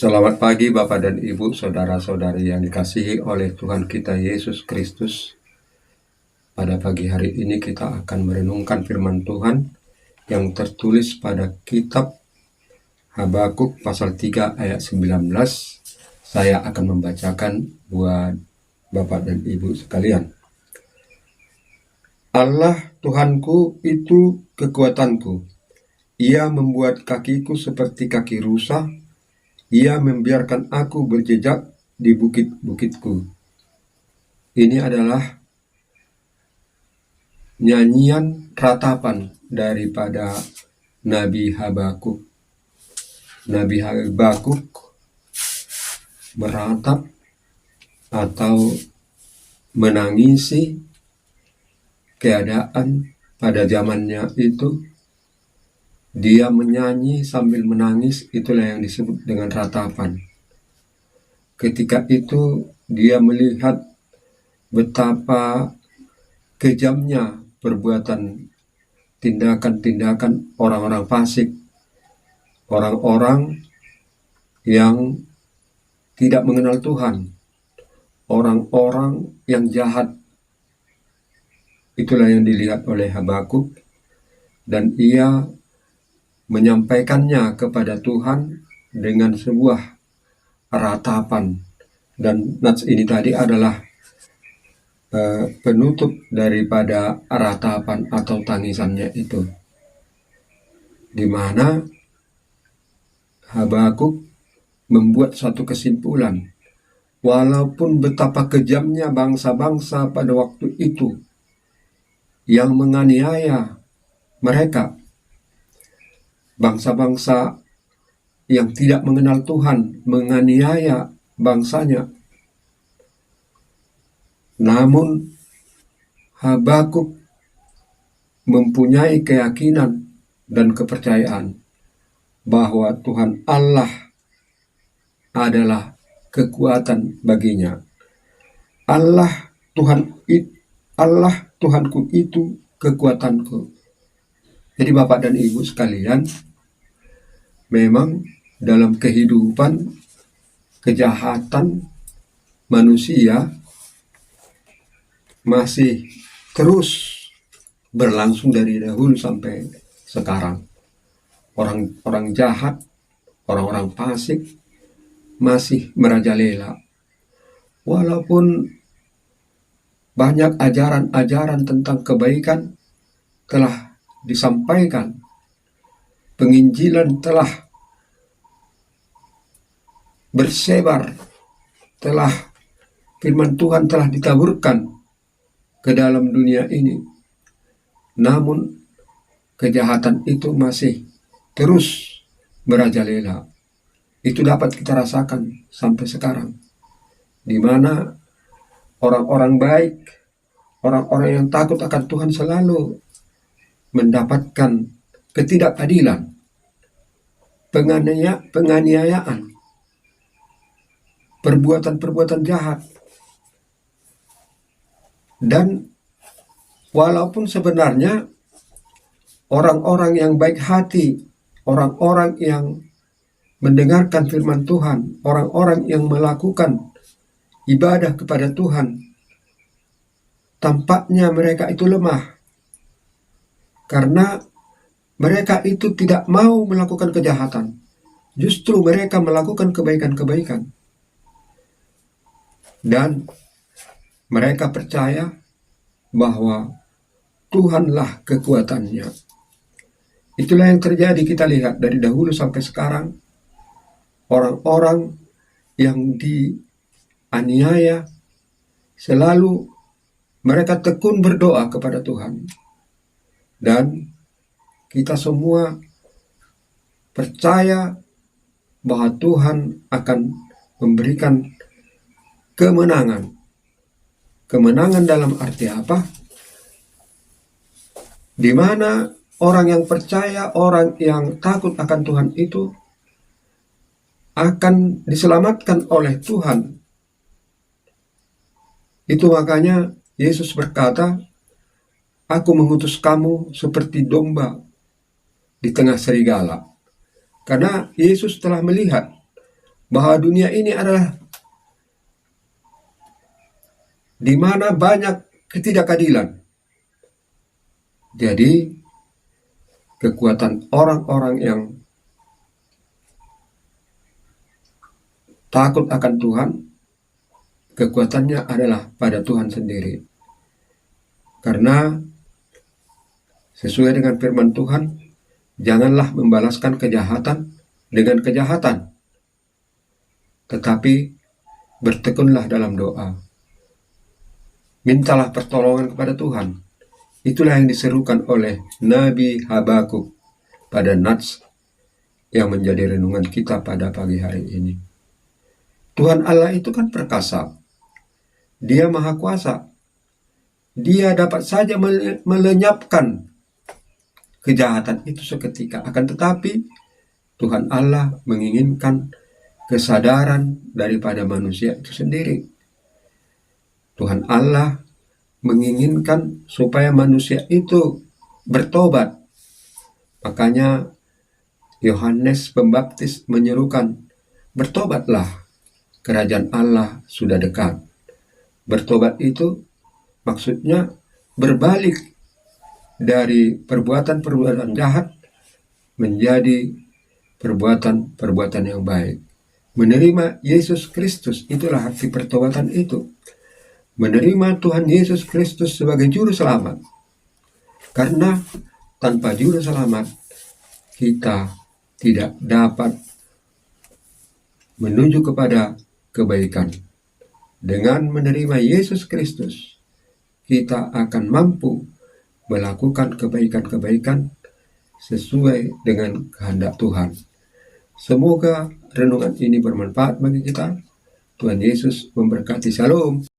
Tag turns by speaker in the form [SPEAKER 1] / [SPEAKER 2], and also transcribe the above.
[SPEAKER 1] Selamat pagi Bapak dan Ibu, saudara-saudari yang dikasihi oleh Tuhan kita Yesus Kristus. Pada pagi hari ini kita akan merenungkan firman Tuhan yang tertulis pada kitab Habakuk pasal 3 ayat 19. Saya akan membacakan buat Bapak dan Ibu sekalian. Allah Tuhanku itu kekuatanku. Ia membuat kakiku seperti kaki rusa. Ia membiarkan aku berjejak di bukit-bukitku. Ini adalah nyanyian ratapan daripada Nabi Habakuk. Nabi Habakuk meratap atau menangisi keadaan pada zamannya itu. Dia menyanyi sambil menangis, itulah yang disebut dengan ratapan. Ketika itu dia melihat betapa kejamnya perbuatan tindakan-tindakan orang-orang fasik, orang-orang yang tidak mengenal Tuhan, orang-orang yang jahat. Itulah yang dilihat oleh Habakuk, dan ia menyampaikannya kepada Tuhan dengan sebuah ratapan. Dan nats ini tadi adalah penutup daripada ratapan atau tangisannya itu, di mana Habakuk membuat satu kesimpulan. Walaupun betapa kejamnya bangsa-bangsa pada waktu itu yang menganiaya mereka, bangsa-bangsa yang tidak mengenal Tuhan menganiaya bangsanya, namun Habakuk mempunyai keyakinan dan kepercayaan bahwa Tuhan Allah adalah kekuatan baginya. Allah Tuhanku itu kekuatanku. Jadi Bapak dan Ibu sekalian, memang dalam kehidupan kejahatan manusia masih terus berlangsung dari dahulu sampai sekarang. Orang-orang jahat, orang-orang fasik masih merajalela. Walaupun banyak ajaran-ajaran tentang kebaikan telah disampaikan, penginjilan telah bersebar, firman Tuhan telah ditaburkan ke dalam dunia ini, namun kejahatan itu masih terus merajalela. Itu dapat kita rasakan sampai sekarang, di mana orang-orang baik, orang-orang yang takut akan Tuhan selalu mendapatkan ketidakadilan, penganiayaan, perbuatan-perbuatan jahat. Dan walaupun sebenarnya orang-orang yang baik hati, orang-orang yang mendengarkan firman Tuhan, orang-orang yang melakukan ibadah kepada Tuhan, tampaknya mereka itu lemah, karena mereka itu tidak mau melakukan kejahatan. Justru mereka melakukan kebaikan-kebaikan. Dan mereka percaya bahwa Tuhanlah kekuatannya. Itulah yang terjadi, kita lihat dari dahulu sampai sekarang. Orang-orang yang dianiaya selalu mereka tekun berdoa kepada Tuhan. Dan kita semua percaya bahwa Tuhan akan memberikan kemenangan. Kemenangan dalam arti apa? Di mana orang yang percaya, orang yang takut akan Tuhan itu akan diselamatkan oleh Tuhan. Itu makanya Yesus berkata, "Aku mengutus kamu seperti domba di tengah serigala." Karena Yesus telah melihat bahwa dunia ini adalah di mana banyak ketidakadilan. Jadi kekuatan orang-orang yang takut akan Tuhan, kekuatannya adalah pada Tuhan sendiri. Karena sesuai dengan firman Tuhan, janganlah membalaskan kejahatan dengan kejahatan, tetapi bertekunlah dalam doa. Mintalah pertolongan kepada Tuhan. Itulah yang diserukan oleh Nabi Habakuk pada Nats yang menjadi renungan kita pada pagi hari ini. Tuhan Allah itu kan perkasa. Dia maha kuasa. Dia dapat saja melenyapkan kejahatan itu seketika. Akan tetapi Tuhan Allah menginginkan kesadaran daripada manusia itu sendiri. Tuhan Allah menginginkan supaya manusia itu bertobat. Makanya Yohanes Pembaptis menyerukan, bertobatlah, kerajaan Allah sudah dekat. Bertobat itu maksudnya berbalik dari perbuatan-perbuatan jahat menjadi perbuatan-perbuatan yang baik. Menerima Yesus Kristus, itulah arti pertobatan itu. Menerima Tuhan Yesus Kristus sebagai juru selamat. Karena tanpa juru selamat, kita tidak dapat menuju kepada kebaikan. Dengan menerima Yesus Kristus, kita akan mampu melakukan kebaikan-kebaikan sesuai dengan kehendak Tuhan. Semoga renungan ini bermanfaat bagi kita. Tuhan Yesus memberkati. Shalom.